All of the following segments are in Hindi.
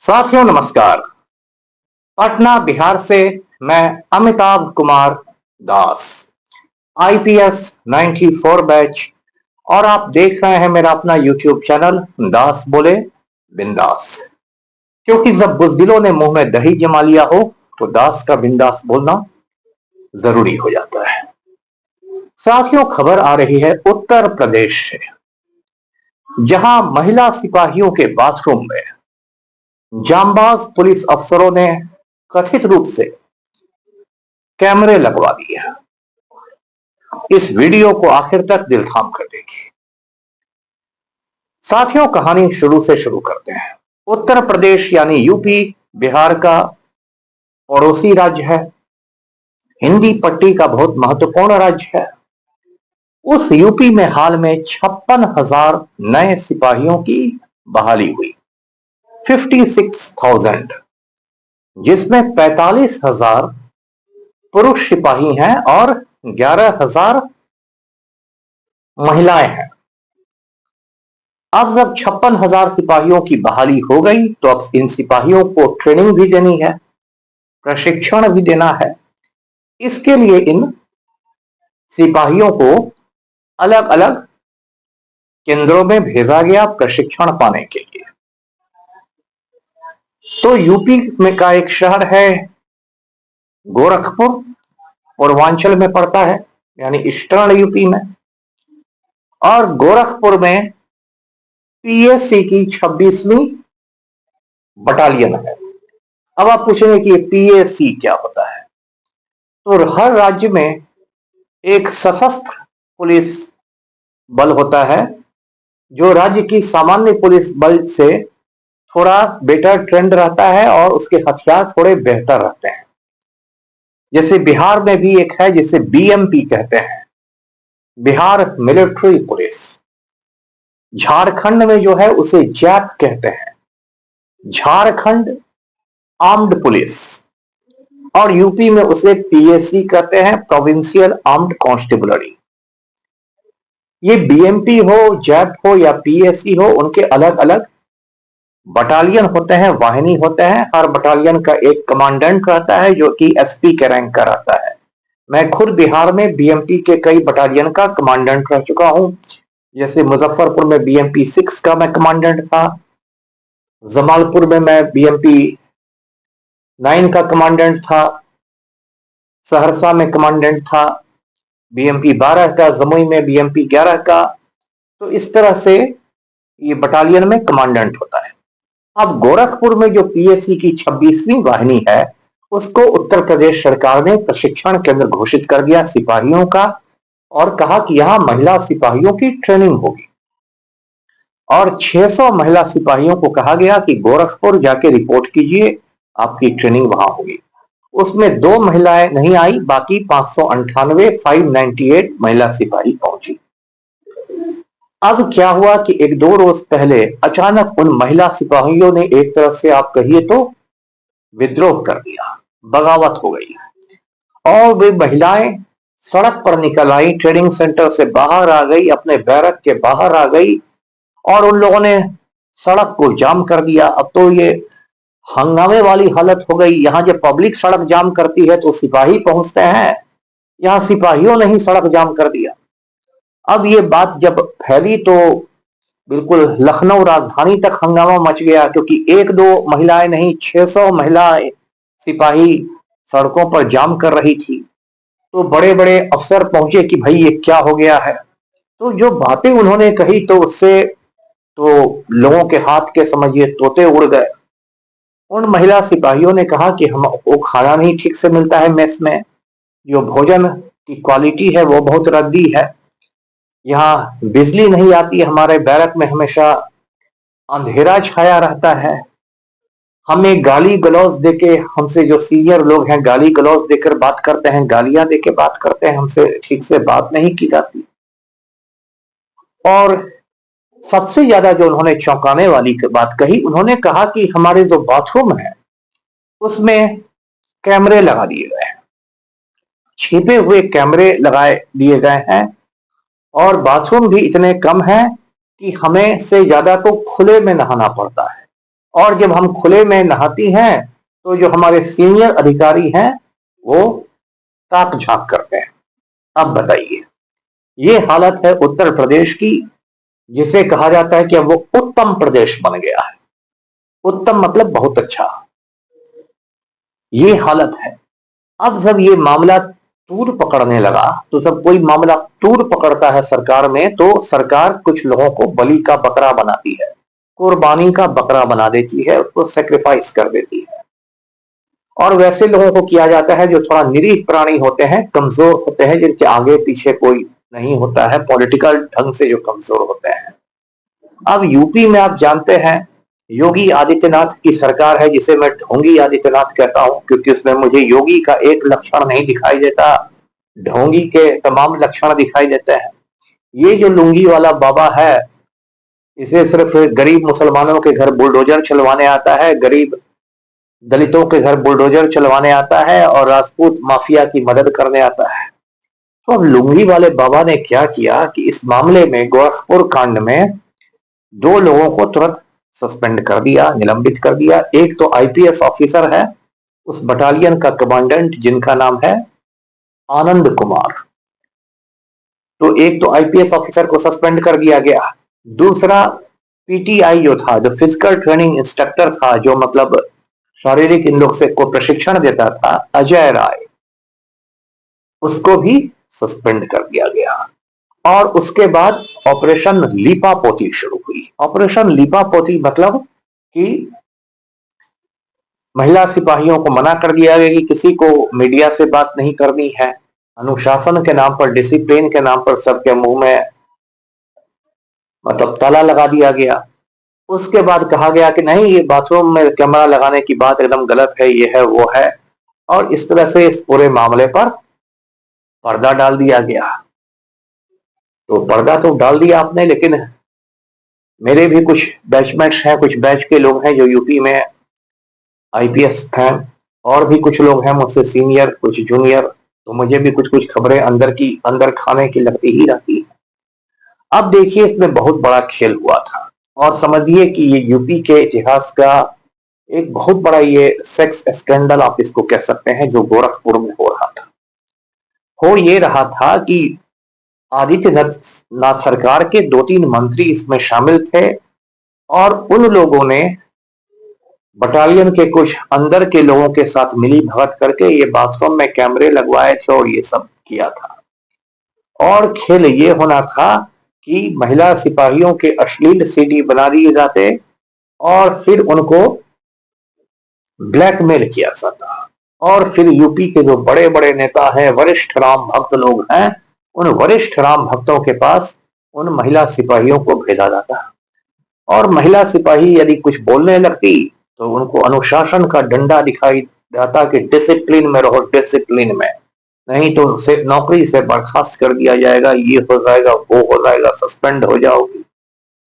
साथियों नमस्कार। पटना बिहार से मैं अमिताभ कुमार दास, आईपीएस 94 बैच, और आप देख रहे हैं मेरा अपना यूट्यूब चैनल दास बोले बिंदास। क्योंकि जब बुजदिलों ने मुंह में दही जमा लिया हो तो दास का बिंदास बोलना जरूरी हो जाता है। साथियों, खबर आ रही है उत्तर प्रदेश से, जहां महिला सिपाहियों के बाथरूम में जांबाज पुलिस अफसरों ने कथित रूप से कैमरे लगवा दिए। इस वीडियो को आखिर तक दिल थाम कर देखिए। साथियों, कहानी शुरू से शुरू करते हैं। उत्तर प्रदेश यानी यूपी बिहार का पड़ोसी राज्य है, हिंदी पट्टी का बहुत महत्वपूर्ण राज्य है। उस यूपी में हाल में 56,000 नए सिपाहियों की बहाली हुई, 56,000, जिसमें 45,000 पुरुष सिपाही हैं और 11,000 महिलाएं हैं। अब जब 56,000 सिपाहियों की बहाली हो गई तो अब इन सिपाहियों को ट्रेनिंग भी देनी है, प्रशिक्षण भी देना है। इसके लिए इन सिपाहियों को अलग अलग केंद्रों में भेजा गया प्रशिक्षण पाने के लिए। तो यूपी में का एक शहर है गोरखपुर, पूर्वांचल में पड़ता है, यानी ईस्टर्न यूपी में। और गोरखपुर में पीएसी की 26वीं बटालियन है। अब आप पूछेंगे कि ये पीएसी क्या होता है। तो हर राज्य में एक सशस्त्र पुलिस बल होता है, जो राज्य की सामान्य पुलिस बल से थोड़ा बेटर ट्रेंड रहता है और उसके हथियार थोड़े बेहतर रहते हैं। जैसे बिहार में भी एक है जिसे बीएमपी कहते हैं, बिहार मिलिट्री पुलिस। झारखंड में जो है उसे जैप कहते हैं, झारखंड आर्म्ड पुलिस। और यूपी में उसे पीएसी कहते हैं, प्रोविंशियल आर्म्ड कांस्टेबलरी। ये बीएमपी हो, जैप हो या पीएसी हो, उनके अलग अलग बटालियन होते हैं, वाहिनी होते हैं। हर बटालियन का एक कमांडेंट रहता है जो कि एसपी के रैंक का रहता है। मैं खुद बिहार में बीएमपी के कई बटालियन का कमांडेंट रह चुका हूं। जैसे मुजफ्फरपुर में बीएमपी 6 का मैं कमांडेंट था, जमालपुर में मैं बीएमपी 9 का कमांडेंट था, सहरसा में कमांडेंट था बीएमपी 12 का, जमुई में बीएमपी 11 का। तो इस तरह से ये बटालियन में कमांडेंट होता है। अब गोरखपुर में जो पीएसी की 26वीं वाहिनी है, उसको उत्तर प्रदेश सरकार ने प्रशिक्षण केंद्र घोषित कर दिया सिपाहियों का, और कहा कि यहां महिला सिपाहियों की ट्रेनिंग होगी। और 600 महिला सिपाहियों को कहा गया कि गोरखपुर जाके रिपोर्ट कीजिए, आपकी ट्रेनिंग वहां होगी। उसमें 2 महिलाएं नहीं आई, बाकी 598 महिला सिपाही पहुंची। अब क्या हुआ कि 1-2 रोज पहले अचानक उन महिला सिपाहियों ने एक तरह से आप कहिए तो विद्रोह कर दिया, बगावत हो गई। और वे महिलाएं सड़क पर निकल आई, ट्रेनिंग सेंटर से बाहर आ गई, अपने बैरक के बाहर आ गई, और उन लोगों ने सड़क को जाम कर दिया। अब तो ये हंगामे वाली हालत हो गई। यहां जब पब्लिक सड़क जाम करती है तो सिपाही पहुंचते हैं, यहां सिपाहियों ने ही सड़क जाम कर दिया। अब ये बात जब फैली तो बिल्कुल लखनऊ राजधानी तक हंगामा मच गया, क्योंकि 1-2 महिलाएं नहीं, 600 महिलाएं सिपाही सड़कों पर जाम कर रही थी। तो बड़े बड़े अफसर पहुंचे कि भाई ये क्या हो गया है। तो जो बातें उन्होंने कही तो उससे तो लोगों के हाथ के समझिए तोते उड़ गए। उन महिला सिपाहियों ने कहा कि हमको खाना नहीं ठीक से मिलता है मेस में, जो भोजन की क्वालिटी है वो बहुत रद्दी है, यहाँ बिजली नहीं आती, हमारे बैरक में हमेशा अंधेरा छाया रहता है, हमें गाली गलौज देके, हमसे जो सीनियर लोग हैं गाली गलौज देकर बात करते हैं, गालियां देके बात करते हैं, हमसे ठीक से बात नहीं की जाती। और सबसे ज्यादा जो उन्होंने चौंकाने वाली बात कही, उन्होंने कहा कि हमारे जो बाथरूम है उसमें कैमरे लगा दिए गए हैं, छिपे हुए कैमरे लगाए दिए गए हैं, और बाथरूम भी इतने कम हैं कि हमें से ज्यादा तो खुले में नहाना पड़ता है। और जब हम खुले में नहाती हैं तो जो हमारे सीनियर अधिकारी हैं वो ताक झांक करते हैं। अब बताइए, ये हालत है उत्तर प्रदेश की, जिसे कहा जाता है कि अब वो उत्तम प्रदेश बन गया है। उत्तम मतलब बहुत अच्छा, ये हालत है। अब जब ये मामला तूल पकड़ने लगा, तो जब कोई मामला तूल पकड़ता है सरकार में, तो सरकार कुछ लोगों को बलि का बकरा बनाती है, कुर्बानी का बकरा बना देती है, उसको सेक्रीफाइस कर देती है। और वैसे लोगों को किया जाता है जो थोड़ा निरीह प्राणी होते हैं, कमजोर होते हैं, जिनके आगे पीछे कोई नहीं होता है, पॉलिटिकल ढंग से जो कमजोर होते हैं। अब यूपी में आप जानते हैं योगी आदित्यनाथ की सरकार है, जिसे मैं ढोंगी आदित्यनाथ कहता हूं, क्योंकि उसमें मुझे योगी का एक लक्षण नहीं दिखाई देता, ढोंगी के तमाम लक्षण दिखाई देते हैं। ये जो लुंगी वाला बाबा है, इसे सिर्फ गरीब मुसलमानों के घर बुलडोजर चलवाने आता है, गरीब दलितों के घर बुलडोजर चलवाने आता है और राजपूत माफिया की मदद करने आता है। तो अब लुंगी वाले बाबा ने क्या किया कि इस मामले में, गोरखपुर कांड में, दो लोगों को तुरंत सस्पेंड कर दिया, निलंबित कर दिया। एक तो आईपीएस ऑफिसर है, उस बटालियन का कमांडेंट, जिनका नाम है आनंद कुमार। तो एक तो आईपीएस ऑफिसर को सस्पेंड कर दिया गया। दूसरा पीटीआई जो था, जो फिजिकल ट्रेनिंग इंस्ट्रक्टर था, जो मतलब शारीरिक इन लोग से को प्रशिक्षण देता था, अजय राय, उसको भी सस्पेंड कर दिया गया। और उसके बाद ऑपरेशन लीपापोती शुरू हुई। ऑपरेशन लीपापोती मतलब कि महिला सिपाहियों को मना कर दिया गया कि किसी को मीडिया से बात नहीं करनी है। अनुशासन के नाम पर, डिसिप्लिन के नाम पर सबके मुंह में मतलब ताला लगा दिया गया। उसके बाद कहा गया कि नहीं, ये बाथरूम में कैमरा लगाने की बात एकदम गलत है, ये है वो है, और इस तरह से इस पूरे मामले पर पर्दा डाल दिया गया। तो पर्दा तो डाल दिया आपने, लेकिन मेरे भी कुछ बैचमेट्स हैं, कुछ बैच के लोग हैं जो यूपी में आईपीएस हैं, और भी कुछ लोग हैं मुझसे सीनियर, कुछ जूनियर, तो मुझे भी कुछ कुछ खबरें अंदर खाने की लगती ही रहती है। अब देखिए, इसमें बहुत बड़ा खेल हुआ था, और समझिए कि ये यूपी के इतिहास का एक बहुत बड़ा ये सेक्स स्कैंडल आप इसको कह सकते हैं, जो गोरखपुर में हो रहा था। हो ये रहा था कि आदित्यनाथ सरकार के 2-3 मंत्री इसमें शामिल थे, और उन लोगों ने बटालियन के कुछ अंदर के लोगों के साथ मिली भगत करके ये बाथरूम में कैमरे लगवाए थे और ये सब किया था। और खेल ये होना था कि महिला सिपाहियों के अश्लील सीडी बना दिए जाते और फिर उनको ब्लैकमेल किया जाता, और फिर यूपी के जो बड़े बड़े नेता हैं, वरिष्ठ राम भक्त लोग हैं, उन वरिष्ठ राम भक्तों के पास उन महिला सिपाहियों को भेजा जाता, और महिला सिपाही यदि कुछ बोलने लगती तो उनको अनुशासन का डंडा दिखाई जाता कि डिसिप्लिन में रहो, डिसिप्लिन में, नहीं तो से नौकरी से बर्खास्त कर दिया जाएगा, ये हो जाएगा, वो हो जाएगा, सस्पेंड हो जाओगी।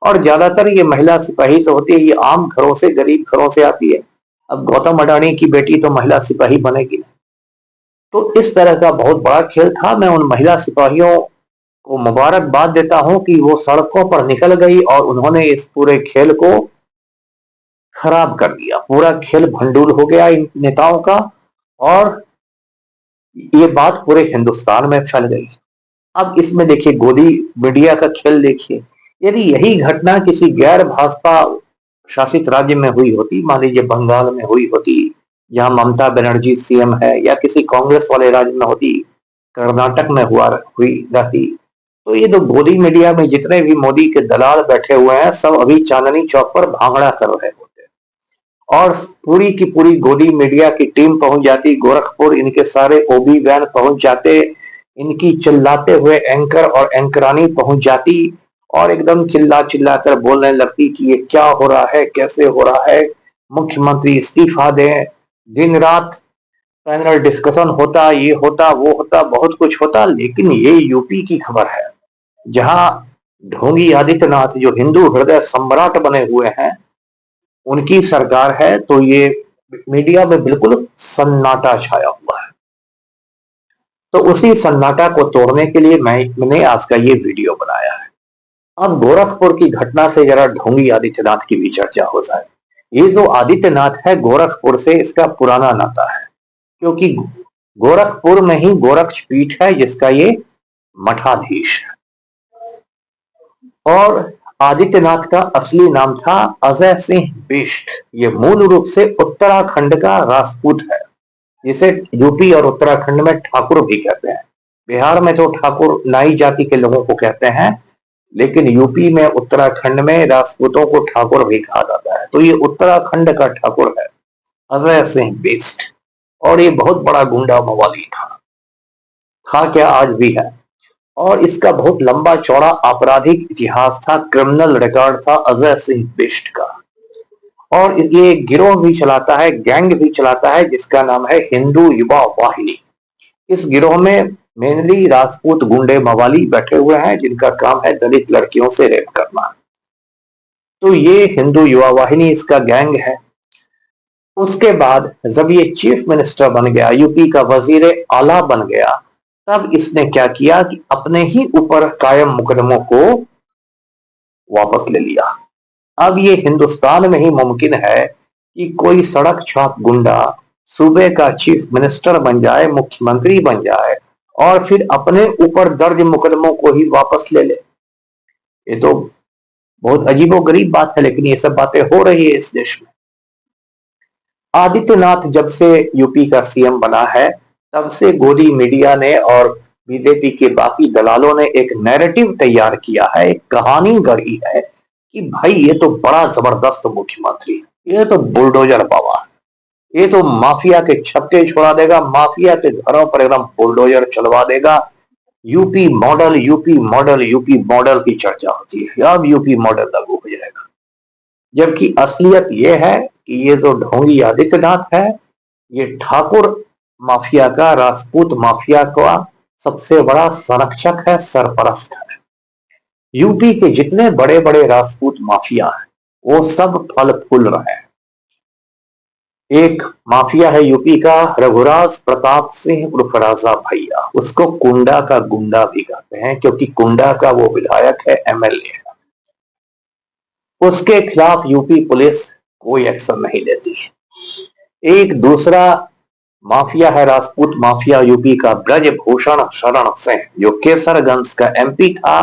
और ज्यादातर ये महिला सिपाही तो होती है, ये आम घरों से, गरीब घरों से आती है। अब गौतम अडानी की बेटी तो महिला सिपाही बनेगी नहीं। तो इस तरह का बहुत बड़ा खेल था। मैं उन महिला सिपाहियों को मुबारकबाद देता हूं कि वो सड़कों पर निकल गई और उन्होंने इस पूरे खेल को खराब कर दिया। पूरा खेल भंडूल हो गया इन नेताओं का, और ये बात पूरे हिंदुस्तान में फैल गई। अब इसमें देखिए, गोदी मीडिया का खेल देखिए। यदि यही घटना किसी गैर भाजपा शासित राज्य में हुई होती, मान लीजिए बंगाल में हुई होती, जहां ममता बनर्जी सीएम है, या किसी कांग्रेस वाले राज्य में होती, कर्नाटक में हुई रहती, तो ये तो गोदी मीडिया में जितने भी मोदी के दलाल बैठे हुए हैं, सब अभी चांदनी चौक पर भांगड़ा कर रहे होते, और पूरी की पूरी गोदी मीडिया की टीम पहुंच जाती गोरखपुर, इनके सारे ओबी वैन पहुंच जाते, इनकी चिल्लाते हुए एंकर और एंकरानी पहुंच जाती, और एकदम चिल्ला चिल्ला कर बोलने लगती कि ये क्या हो रहा है, कैसे हो रहा है, मुख्यमंत्री इस्तीफा दें। दिन रात पैनल डिस्कशन होता, ये होता, वो होता, बहुत कुछ होता। लेकिन ये यूपी की खबर है, जहां ढोंगी आदित्यनाथ, जो हिंदू हृदय सम्राट बने हुए हैं, उनकी सरकार है, तो ये मीडिया में बिल्कुल सन्नाटा छाया हुआ है। तो उसी सन्नाटा को तोड़ने के लिए मैंने आज का ये वीडियो बनाया है। अब गोरखपुर की घटना से जरा ढोंगी आदित्यनाथ की भी चर्चा हो जाए। ये जो आदित्यनाथ है गोरखपुर से इसका पुराना नाता है, क्योंकि गोरखपुर में ही गोरक्ष पीठ है जिसका ये मठाधीश है। और आदित्यनाथ का असली नाम था अजय सिंह बिष्ट। ये मूल रूप से उत्तराखंड का राजपूत है, जिसे यूपी और उत्तराखंड में ठाकुर भी कहते हैं। बिहार में तो ठाकुर नाई जाति के लोगों को कहते हैं, लेकिन यूपी में उत्तराखंड में राजपूतों को ठाकुर भी कहा जाता है। तो ये उत्तराखंड का ठाकुर है अजय सिंह बिष्ट, और ये बहुत बड़ा गुंडा मवाली था क्या, आज भी है। और इसका बहुत लंबा चौड़ा आपराधिक इतिहास था, क्रिमिनल रिकॉर्ड था अजय सिंह बिष्ट का। और ये गिरोह भी चलाता है, गैंग भी चलाता है, जिसका नाम है हिंदू युवा वाहिनी। इस गिरोह में मेनली राजपूत गुंडे मवाली बैठे हुए हैं, जिनका काम है दलित लड़कियों से रेप करना। तो ये हिंदू युवा वाहिनी इसका गैंग है। उसके बाद जब ये चीफ मिनिस्टर बन गया, यूपी का वजीर आला बन गया, तब इसने क्या किया कि अपने ही ऊपर कायम मुकदमों को वापस ले लिया। अब ये हिंदुस्तान में ही मुमकिन है कि कोई सड़क छाप गुंडा सूबे का चीफ मिनिस्टर बन जाए, मुख्यमंत्री बन जाए, और फिर अपने ऊपर दर्ज मुकदमों को ही वापस ले ले। ये तो बहुत अजीबोगरीब बात है, लेकिन ये सब बातें हो रही है इस देश में। आदित्यनाथ जब से यूपी का सीएम बना है, तब से गोदी मीडिया ने और बीजेपी के बाकी दलालों ने एक नैरेटिव तैयार किया है, एक कहानी गढ़ी है कि भाई ये तो बड़ा जबरदस्त मुख्यमंत्री है, ये तो बुलडोजर बाबा है, ये तो माफिया के छक्के छुड़ा देगा, माफिया के घरों पर एकदम बुलडोजर चलवा देगा। UP model, UP model, UP model की चर्चा होती है, अब यूपी मॉडल लागू हो जाएगा। जबकि असलियत यह है कि ये जो ढोंगी आदित्यनाथ है, ये ठाकुर माफिया का, राजपूत माफिया का सबसे बड़ा संरक्षक है, सरपरस्त है। यूपी के जितने बड़े बड़े राजपूत माफिया हैं, वो सब फल फूल रहे हैं। एक माफिया है यूपी का, रघुराज प्रताप सिंह उर्फ राजा भैया, उसको कुंडा का गुंडा भी कहते हैं, क्योंकि कुंडा का वो विधायक है, एमएलए है। उसके खिलाफ यूपी पुलिस कोई एक्शन नहीं लेती। एक दूसरा माफिया है, राजपूत माफिया यूपी का, ब्रजभूषण शरण सिंह, जो केसरगंज का एमपी था,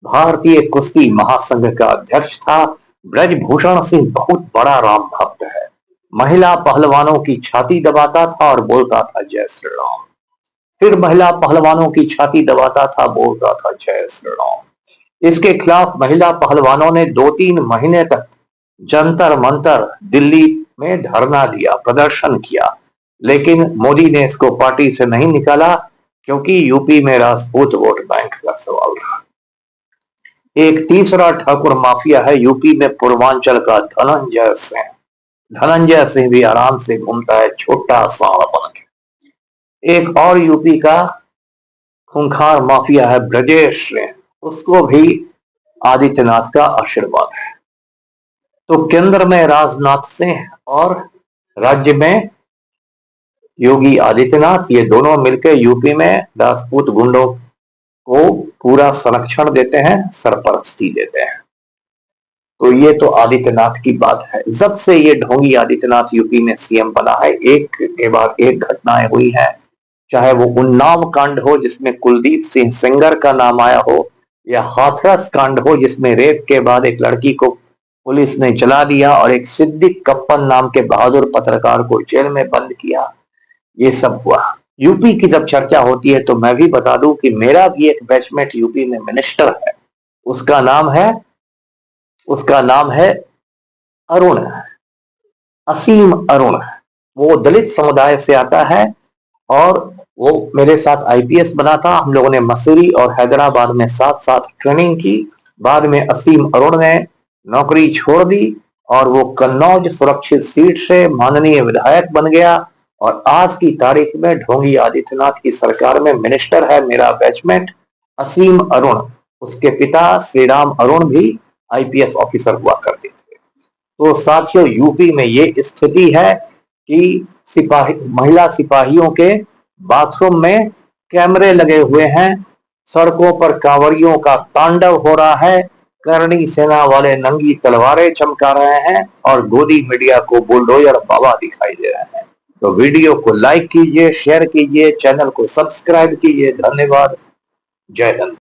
भारतीय कुश्ती महासंघ का अध्यक्ष था। ब्रजभूषण सिंह बहुत बड़ा राम भक्त है, महिला पहलवानों की छाती दबाता था और बोलता था जय श्री राम, फिर महिला पहलवानों की छाती दबाता था, बोलता था जय श्री राम। इसके खिलाफ महिला पहलवानों ने 2-3 महीने तक जंतर मंतर दिल्ली में धरना दिया, प्रदर्शन किया, लेकिन मोदी ने इसको पार्टी से नहीं निकाला, क्योंकि यूपी में राजपूत वोट बैंक का सवाल था। एक तीसरा ठाकुर माफिया है यूपी में, पूर्वांचल का धनंजय सिंह। धनंजय सिंह भी आराम से घूमता है छोटा सांड बन के। एक और यूपी का खूंखार माफिया है ब्रजेश सिंह, उसको भी आदित्यनाथ का आशीर्वाद है। तो केंद्र में राजनाथ सिंह और राज्य में योगी आदित्यनाथ, ये दोनों मिलकर यूपी में राजपूत गुंडों को पूरा संरक्षण देते हैं, सरपरस्ती देते हैं। तो ये तो आदित्यनाथ की बात है। जब से ये ढोंगी आदित्यनाथ यूपी में सीएम बना है, एक के बाद एक घटनाएं हुई हैं, चाहे वो उन्नाव कांड हो जिसमें कुलदीप सिंह सेंगर का नाम आया हो, या हाथरस कांड हो जिसमें रेप के बाद एक लड़की को पुलिस ने जला दिया और एक सिद्दीक कप्पन नाम के बहादुर पत्रकार को जेल में बंद किया, ये सब हुआ। यूपी की जब चर्चा होती है तो मैं भी बता दूं कि मेरा भी एक बैचमेट यूपी में मिनिस्टर है, उसका नाम है अरुण, असीम अरुण। वो दलित समुदाय से आता है और वो मेरे साथ आईपीएस बना था। हम लोगों ने मसूरी और हैदराबाद में साथ साथ ट्रेनिंग की। बाद में असीम अरुण ने नौकरी छोड़ दी और वो कन्नौज सुरक्षित सीट से माननीय विधायक बन गया, और आज की तारीख में ढोंगी आदित्यनाथ की सरकार में मिनिस्टर है मेरा बैचमेट असीम अरुण। उसके पिता श्री राम अरुण भी आईपीएस ऑफिसर हुआ करते थे। तो साथियों, यूपी में ये स्थिति है कि महिला सिपाहियों के बाथरूम में कैमरे लगे हुए हैं, सड़कों पर कांवड़ियों का तांडव हो रहा है, करणी सेना वाले नंगी तलवारें चमका रहे हैं और गोदी मीडिया को बुलडोजर बाबा दिखाई दे रहे हैं। तो वीडियो को लाइक कीजिए, शेयर कीजिए, चैनल को सब्सक्राइब कीजिए। धन्यवाद। जय हिंद।